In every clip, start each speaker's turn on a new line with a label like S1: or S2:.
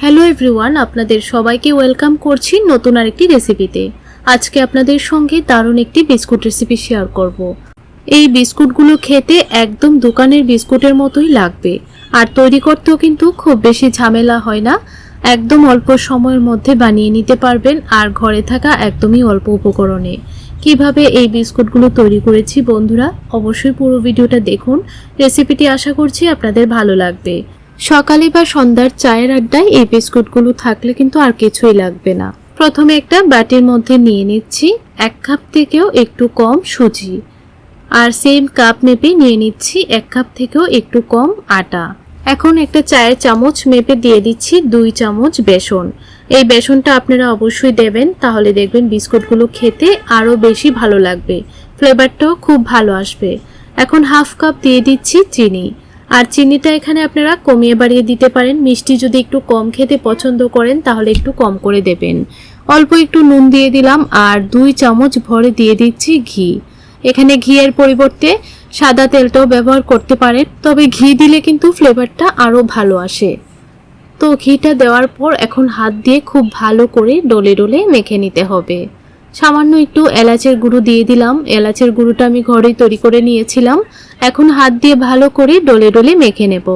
S1: Hello everyone, আপনাদের সবাইকে welcome করছি নতুন আরেকটি রেসিপিতে। আজকে আপনাদের সঙ্গে দারুণ একটি বিস্কুট রেসিপি শেয়ার করব। এই বিস্কুটগুলো খেতে একদম দোকানের বিস্কুটের মতোই লাগবে, আর তৈরি করতেও কিন্তু খুব বেশি ঝামেলা হয় না। একদম অল্প সময়ের মধ্যে বানিয়ে নিতে পারবেন, আর ঘরে থাকা একদমই অল্প উপকরণে কিভাবে এই বিস্কুটগুলো তৈরি করেছি। বন্ধুরা, অবশ্যই পুরো ভিডিওটা দেখুন। রেসিপিটি আশা করছি আপনাদের ভালো লাগবে। সকালে বা সন্ধ্যার চায়ের আড্ডায় এই বিস্কুটগুলো থাকলে কিন্তু আর কিছুই লাগবে না। প্রথমে একটা বাটির মধ্যে নিয়ে নিচ্ছি 1 কাপ থেকেও একটু কম সুজি, আর সেম কাপ মেপে নিয়ে নিচ্ছি 1 কাপ থেকেও একটু কম আটা। এখন একটা চায়ের চামচ মেপে দিয়ে দিচ্ছি 2 চামচ বেসন। এই বেসনটা আপনারা অবশ্যই দেবেন, তাহলে দেখবেন বিস্কুটগুলো খেতে আরও বেশি ভালো লাগবে, ফ্লেভারটাও খুব ভালো আসবে। এখন হাফ কাপ দিয়ে দিচ্ছি চিনি, আর চিনিটা এখানে আপনারা কমিয়ে বাড়িয়ে দিতে পারেন। মিষ্টি যদি একটু কম খেতে পছন্দ করেন তাহলে একটু কম করে দেবেন। অল্প একটু নুন দিয়ে দিলাম, আর 2 চামচ ভরে দিয়ে দিচ্ছি ঘি। এখানে ঘিয়ের পরিবর্তে সাদা তেলটাও ব্যবহার করতে পারেন, তবে ঘি দিলে কিন্তু ফ্লেভারটা আরও ভালো আসে। তো ঘিটা দেওয়ার পর এখন হাত দিয়ে খুব ভালো করে ডলে ডলে মেখে নিতে হবে। সামান্য একটু এলাচের গুঁড়ো দিয়ে দিলাম। এলাচের গুঁড়োটা আমি ঘরেই তৈরি করে নিয়েছিলাম। এখন হাত দিয়ে ভালো করে ডলে ডলে মেখে নেব,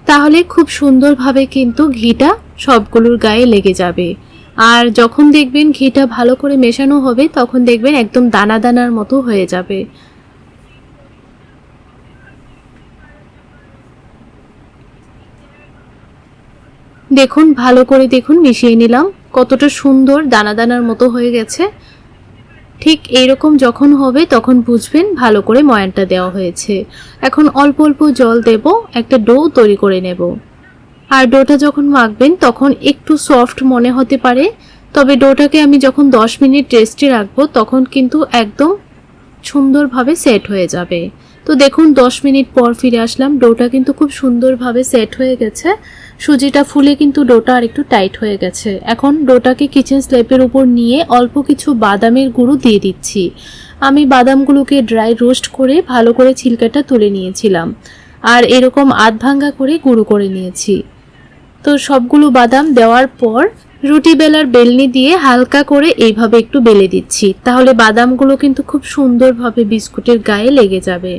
S1: তাহলে খুব সুন্দরভাবে কিন্তু ঘিটা সবগুলোর গায়ে লেগে যাবে। আর যখন দেখবেন ঘিটা ভালো করে মেশানো হবে, তখন দেখবেন একদম দানা দানার মতো হয়ে যাবে। দেখুন, ভালো করে দেখুন, মিশিয়ে নিলাম, কতটা সুন্দর দানা দানার মতো হয়ে গেছে। ঠিক এইরকম যখন হবে তখন বুঝবেন ভালো করে ময়ানটা দেওয়া হয়েছে। এখন অল্প অল্প জল দেব, একটা ডো তৈরি করে নেব। আর ডোটা যখন মাখবেন তখন একটু সফট মনে হতে পারে, তবে ডোটাকে আমি যখন 10 মিনিট রেস্টে রাখবো তখন কিন্তু একদম সুন্দরভাবে সেট হয়ে যাবে। তো দেখুন 10 মিনিট পর ফিরে আসলাম, ডোটা কিন্তু খুব সুন্দরভাবে সেট হয়ে গেছে। সুজিটা ফুলে কিন্তু ডোটা আর একটু টাইট হয়ে গেছে। এখন ডোটাকে কিচেন স্ল্যাবের উপর নিয়ে অল্প কিছু বাদামের গুঁড়ো দিয়ে দিচ্ছি। আমি বাদামগুলোকে ড্রাই রোস্ট করে ভালো করে ছিলকাটা তুলে নিয়েছিলাম, আর এরকম আধ ভাঙ্গা করে গুঁড়ো করে নিয়েছি। তো সবগুলো বাদাম দেওয়ার পর রুটি বেলার বেলনি দিয়ে হালকা করে এইভাবে একটু বেলে দিচ্ছি, তাহলে বাদামগুলো কিন্তু খুব সুন্দরভাবে বিস্কুটের গায়ে লেগে যাবে।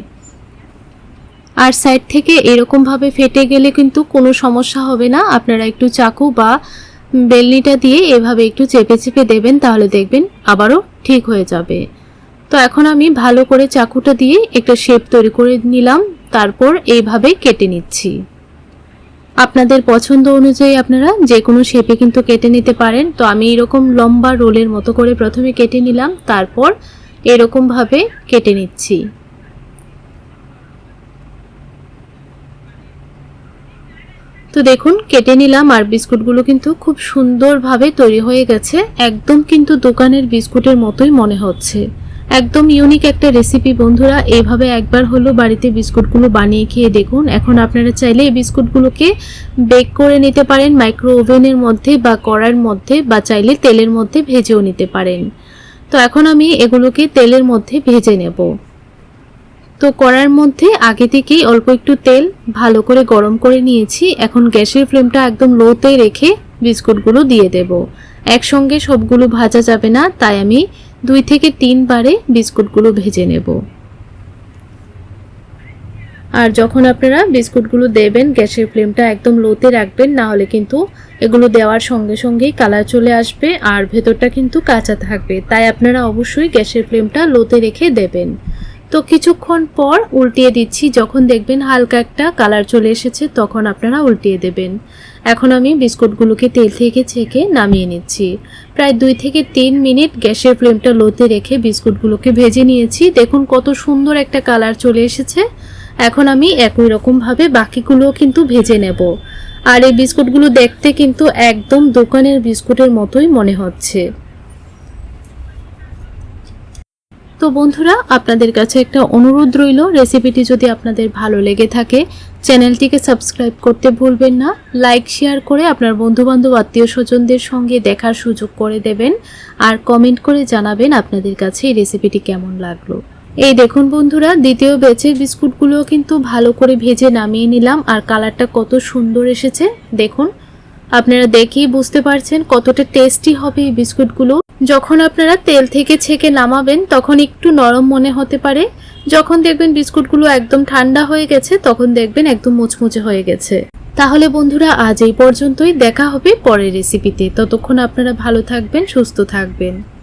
S1: আর সাইড থেকে এরকম ভাবে ফেটে গেলে কিন্তু কোনো সমস্যা হবে না। আপনারা একটু চাকু বা বেলনিটা দিয়ে এভাবে একটু চেপে চেপে দেবেন, তাহলে দেখবেন আবারও ঠিক হয়ে যাবে। তো এখন আমি ভালো করে চাকুটা দিয়ে একটা শেপ তৈরি করে নিলাম, তারপর এইভাবে কেটে নিচ্ছি। আপনাদের পছন্দ অনুযায়ী আপনারা যে কোনো শেপে কিন্তু কেটে নিতে পারেন। তো আমি এরকম লম্বা রোলের মতো করে প্রথমে কেটে নিলাম, তারপর এরকম ভাবে কেটে নিচ্ছি। তো দেখুন কেটে নিলাম, আর বিস্কুটগুলো কিন্তু খুব সুন্দরভাবে তৈরি হয়ে গেছে। একদম কিন্তু দোকানের বিস্কুটের মতোই মনে হচ্ছে। একদম ইউনিক একটা রেসিপি বন্ধুরা, এইভাবে একবার হলো বাড়িতে বিস্কুটগুলো বানিয়ে খেয়ে দেখুন। এখন আপনারা চাইলে এই বিস্কুটগুলোকে বেক করে নিতে পারেন মাইক্রো ওভেনের মধ্যে বা কড়াইয়ের মধ্যে, বা চাইলে তেলের মধ্যে ভেজেও নিতে পারেন। তো এখন আমি এগুলোকে তেলের মধ্যে ভেজে নেব। তো কড়াইয়ের মধ্যে আগে থেকেই অল্প একটু তেল ভালো করে গরম করে নিয়েছি। এখন গ্যাসের ফ্লেমটা একদম লোতে রেখে বিস্কুটগুলো দিয়ে দেব। একসঙ্গে সবগুলো ভাজা যাবে না, তাই আমি 2 থেকে 3 বারে বিস্কুটগুলো ভেজে নেব। আর যখন আপনারা বিস্কুটগুলো দেবেন গ্যাসের ফ্লেমটা একদম লোতে রাখবেন, না হলে কিন্তু এগুলো দেওয়ার সঙ্গে সঙ্গেই কালার চলে আসবে আর ভেতরটা কিন্তু কাঁচা থাকবে। তাই আপনারা অবশ্যই গ্যাসের ফ্লেমটা লোতে রেখে দেবেন। তো কিছুক্ষণ পর উল্টিয়ে দিচ্ছি, যখন দেখবেন হালকা একটা কালার চলে এসেছে তখন আপনারা উল্টিয়ে দেবেন। এখন আমি বিস্কুটগুলোকে তেল থেকে ছেঁকে নামিয়ে নিচ্ছি। প্রায় 2 থেকে 3 মিনিট গ্যাসের ফ্লেমটা লোতে রেখে বিস্কুটগুলোকে ভেজে নিয়েছি। দেখুন কত সুন্দর একটা কালার চলে এসেছে। এখন আমি একই রকমভাবে বাকিগুলোও কিন্তু ভেজে নেব। আর এই বিস্কুটগুলো দেখতে কিন্তু একদম দোকানের বিস্কুটের মতোই মনে হচ্ছে। তো বন্ধুরা, আপনাদের কাছে একটা অনুরোধ রইল, রেসিপিটি যদি আপনাদের ভালো লেগে থাকে চ্যানেলটিকে সাবস্ক্রাইব করতে ভুলবেন না। লাইক শেয়ার করে আপনার বন্ধুবান্ধব আত্মীয় স্বজনদের সঙ্গে দেখার সুযোগ করে দেবেন, আর কমেন্ট করে জানাবেন আপনাদের কাছে এই রেসিপিটি কেমন লাগলো। এই দেখুন বন্ধুরা, দ্বিতীয় ব্যাচের বিস্কুটগুলোও কিন্তু ভালো করে ভেজে নামিয়ে নিলাম, আর কালারটা কত সুন্দর এসেছে দেখুন। আপনারা দেখেই বুঝতে পারছেন কতটা টেস্টি হবে এই বিস্কুটগুলো। যখন আপনারা তেল থেকে ছেঁকে নামাবেন তখন একটু নরম মনে হতে পারে, যখন দেখবেন বিস্কুটগুলো একদম ঠান্ডা হয়ে গেছে তখন দেখবেন একদম মুচমুচে হয়ে গেছে। তাহলে বন্ধুরা আজ এই পর্যন্তই, দেখা হবে পরের রেসিপিতে। ততক্ষণ আপনারা ভালো থাকবেন, সুস্থ থাকবেন।